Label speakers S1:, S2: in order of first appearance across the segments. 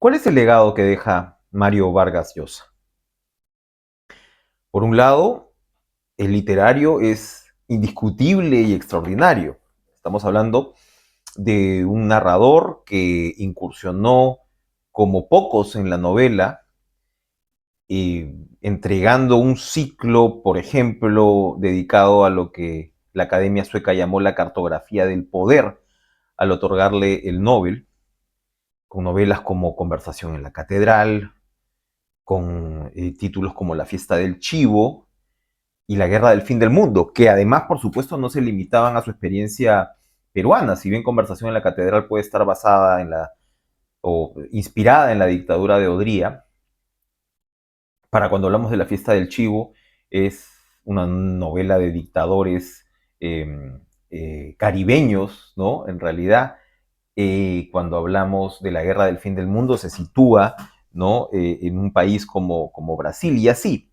S1: ¿Cuál es el legado que deja Mario Vargas Llosa? Por un lado, el literario es indiscutible y extraordinario. Estamos hablando de un narrador que incursionó como pocos en la novela, entregando un ciclo, por ejemplo, dedicado a lo que la Academia Sueca llamó la cartografía del poder, al otorgarle el Nobel, con novelas como Conversación en la Catedral, con títulos como La fiesta del chivo y La guerra del fin del mundo, que además, por supuesto, no se limitaban a su experiencia peruana. Si bien Conversación en la Catedral puede estar basada en la o inspirada en la dictadura de Odría, para cuando hablamos de La fiesta del chivo es una novela de dictadores eh, caribeños, ¿no? En realidad, cuando hablamos de la guerra del fin del mundo, se sitúa, ¿no? En un país como Brasil. Y así,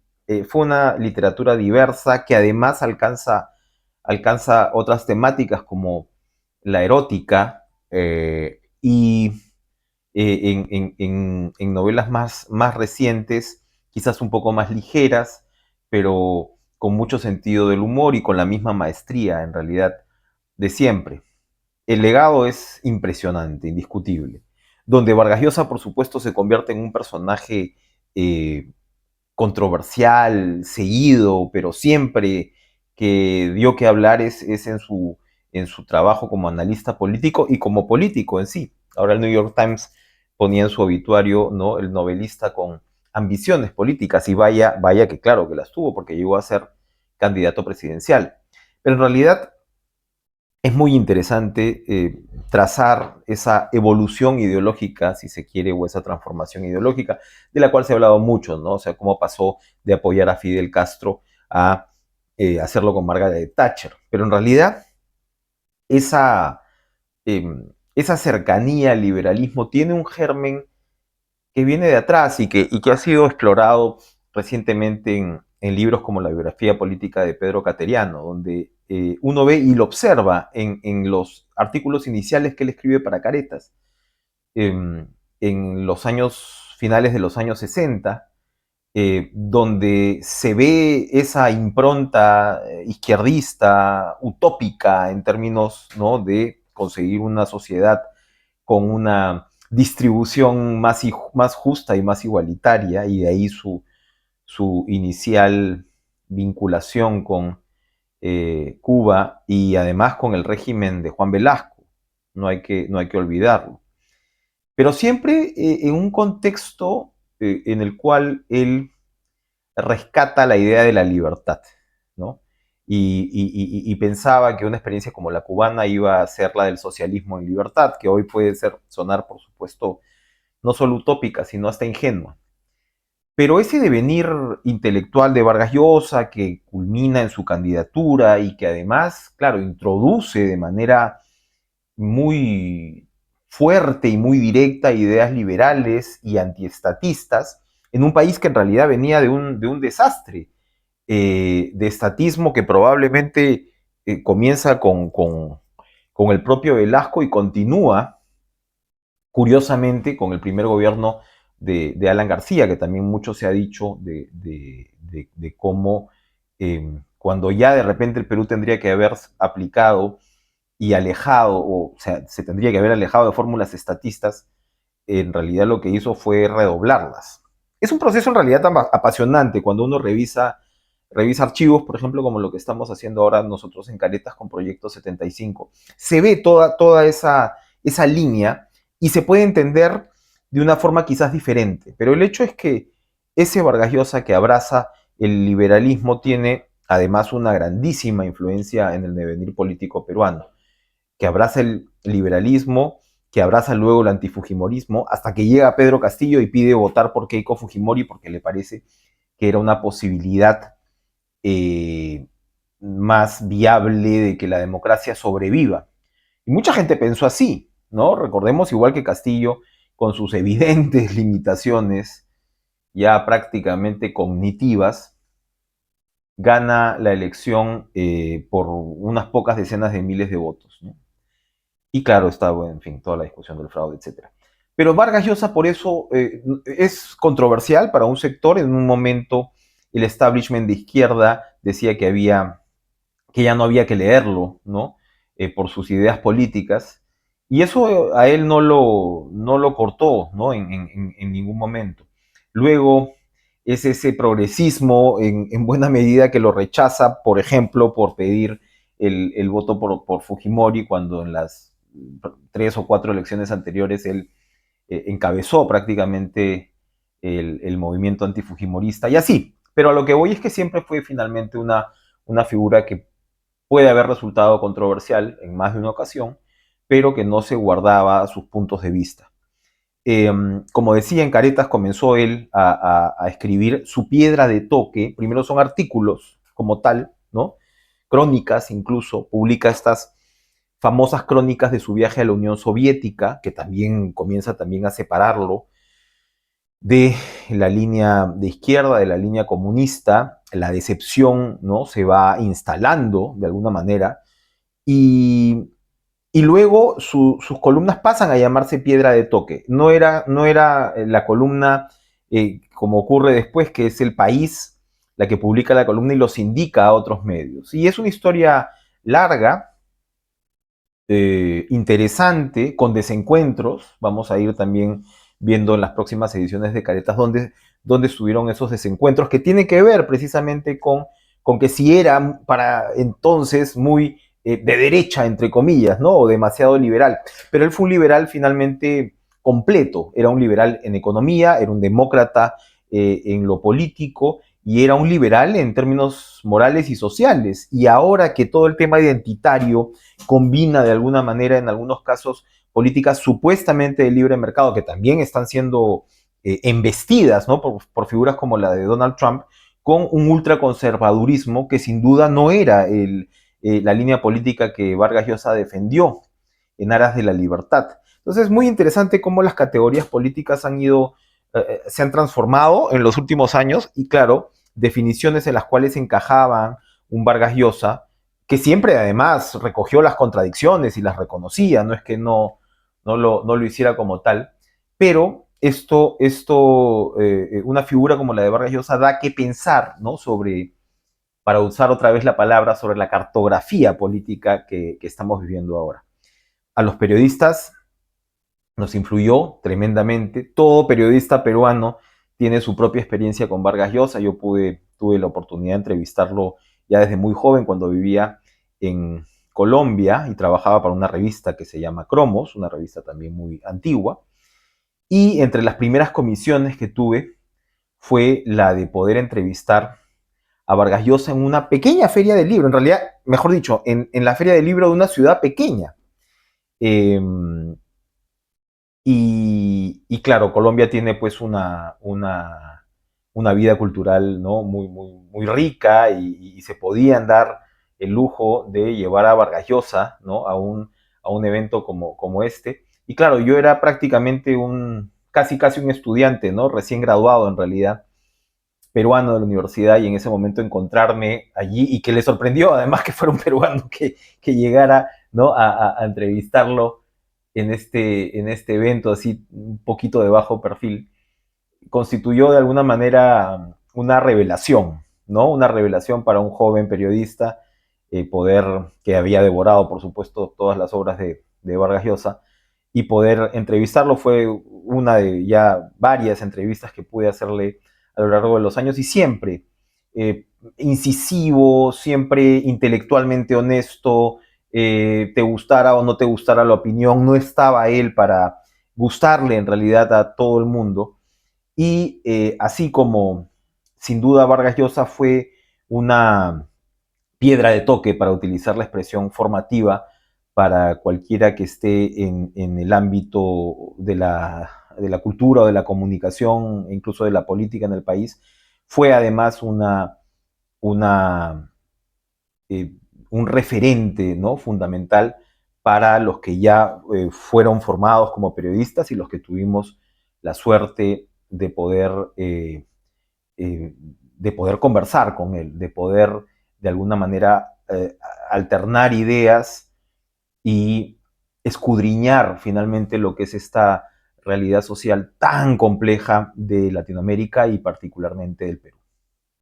S1: fue una literatura diversa que además alcanza otras temáticas como la erótica y en novelas más recientes, quizás un poco más ligeras, pero con mucho sentido del humor y con la misma maestría, en realidad, de siempre. El legado es impresionante, indiscutible. Donde Vargas Llosa, por supuesto, se convierte en un personaje controversial, seguido, pero siempre que dio que hablar es en su trabajo como analista político y como político en sí. Ahora el New York Times ponía en su obituario, ¿no?, el novelista con ambiciones políticas, y vaya que claro que las tuvo, porque llegó a ser candidato presidencial. Pero en realidad es muy interesante trazar esa evolución ideológica, si se quiere, o esa transformación ideológica, de la cual se ha hablado mucho, ¿no? O sea, cómo pasó de apoyar a Fidel Castro a hacerlo con Margaret Thatcher. Pero en realidad, esa, eh, esa cercanía al liberalismo tiene un germen que viene de atrás y que ha sido explorado recientemente en libros como la biografía política de Pedro Cateriano, donde uno ve y lo observa en los artículos iniciales que él escribe para Caretas, en los años finales de los años 60, donde se ve esa impronta izquierdista, utópica en términos, ¿no?, de conseguir una sociedad con una distribución más justa y más igualitaria, y de ahí su inicial vinculación con Cuba y además con el régimen de Juan Velasco. No hay que olvidarlo. Pero siempre en un contexto en el cual él rescata la idea de la libertad, ¿no? Y pensaba que una experiencia como la cubana iba a ser la del socialismo en libertad, que hoy puede sonar, por supuesto, no solo utópica, sino hasta ingenua. Pero ese devenir intelectual de Vargas Llosa, que culmina en su candidatura y que además, claro, introduce de manera muy fuerte y muy directa ideas liberales y antiestatistas en un país que en realidad venía de un desastre de estatismo que probablemente comienza con el propio Velasco y continúa, curiosamente, con el primer gobierno de Alan García, que también mucho se ha dicho de cómo cuando ya de repente el Perú tendría que haber aplicado y alejado, o sea, se tendría que haber alejado de fórmulas estatistas, en realidad lo que hizo fue redoblarlas. Es un proceso en realidad tan apasionante cuando uno revisa archivos, por ejemplo, como lo que estamos haciendo ahora nosotros en Caretas con Proyecto 75. Se ve toda esa línea y se puede entender de una forma quizás diferente, pero el hecho es que ese Vargas Llosa que abraza el liberalismo tiene además una grandísima influencia en el devenir político peruano, que abraza el liberalismo, que abraza luego el antifujimorismo, hasta que llega Pedro Castillo y pide votar por Keiko Fujimori porque le parece que era una posibilidad eh, más viable de que la democracia sobreviva. Y mucha gente pensó así, ¿no? Recordemos, igual que Castillo, con sus evidentes limitaciones ya prácticamente cognitivas, gana la elección por unas pocas decenas de miles de votos, ¿no? Y claro, está, bueno, en fin, toda la discusión del fraude, etcétera. Pero Vargas Llosa por eso es controversial para un sector. En un momento el establishment de izquierda decía que ya no había que leerlo, ¿no? Por sus ideas políticas. Y eso a él no lo cortó, ¿no? En ningún momento. Luego es ese progresismo en buena medida que lo rechaza, por ejemplo, por pedir el voto por Fujimori, cuando en las 3 o 4 elecciones anteriores él encabezó prácticamente el movimiento antifujimorista y así. Pero a lo que voy es que siempre fue finalmente una figura que puede haber resultado controversial en más de una ocasión, pero que no se guardaba sus puntos de vista. Como decía, en Caretas comenzó él a escribir su piedra de toque. Primero son artículos como tal, ¿no? Crónicas incluso, publica estas famosas crónicas de su viaje a la Unión Soviética, que también comienza también a separarlo de la línea de izquierda, de la línea comunista. La decepción, ¿no? Se va instalando de alguna manera y, y luego sus columnas pasan a llamarse Piedra de Toque. No era la columna como ocurre después, que es El País la que publica la columna y los indica a otros medios. Y es una historia larga, interesante, con desencuentros. Vamos a ir también viendo en las próximas ediciones de Caretas dónde estuvieron esos desencuentros, que tienen que ver precisamente con que si era para entonces muy de derecha, entre comillas, ¿no? O demasiado liberal. Pero él fue un liberal finalmente completo. Era un liberal en economía, era un demócrata en lo político y era un liberal en términos morales y sociales. Y ahora que todo el tema identitario combina de alguna manera, en algunos casos, políticas supuestamente de libre mercado, que también están siendo embestidas, ¿no? Por figuras como la de Donald Trump, con un ultraconservadurismo que sin duda no era la línea política que Vargas Llosa defendió en aras de la libertad. Entonces es muy interesante cómo las categorías políticas se han transformado en los últimos años y claro, definiciones en las cuales encajaban un Vargas Llosa, que siempre además recogió las contradicciones y las reconocía, no es que no lo hiciera como tal, pero una figura como la de Vargas Llosa da que pensar, ¿no? Sobre, para usar otra vez la palabra, sobre la cartografía política que estamos viviendo ahora. A los periodistas nos influyó tremendamente. Todo periodista peruano tiene su propia experiencia con Vargas Llosa. Tuve la oportunidad de entrevistarlo ya desde muy joven, cuando vivía en Colombia y trabajaba para una revista que se llama Cromos, una revista también muy antigua. Y entre las primeras comisiones que tuve fue la de poder entrevistar a Vargas Llosa en una pequeña feria del libro, en realidad, mejor dicho, en la feria del libro de una ciudad pequeña. Eh, y claro, Colombia tiene pues una vida cultural, ¿no? Muy rica y se podían dar el lujo de llevar a Vargas Llosa, ¿no? A un evento como este. Y claro, yo era prácticamente casi un estudiante, ¿no? Recién graduado en realidad, peruano de la universidad, y en ese momento encontrarme allí y que le sorprendió además que fuera un peruano que llegara, ¿no? A entrevistarlo en este evento así un poquito de bajo perfil, constituyó de alguna manera una revelación, ¿no? Una revelación para un joven periodista, que había devorado, por supuesto, todas las obras de Vargas Llosa, y poder entrevistarlo fue una de ya varias entrevistas que pude hacerle a lo largo de los años, y siempre eh, incisivo, siempre intelectualmente honesto, te gustara o no te gustara la opinión, no estaba él para gustarle en realidad a todo el mundo. Y así como sin duda Vargas Llosa fue una piedra de toque, para utilizar la expresión formativa, para cualquiera que esté en el ámbito de la cultura o de la comunicación, e incluso de la política en el país, fue además una, eh, un referente, ¿no? Fundamental para los que ya fueron formados como periodistas y los que tuvimos la suerte de poder conversar con él, de poder de alguna manera alternar ideas y escudriñar finalmente lo que es esta realidad social tan compleja de Latinoamérica y particularmente del Perú.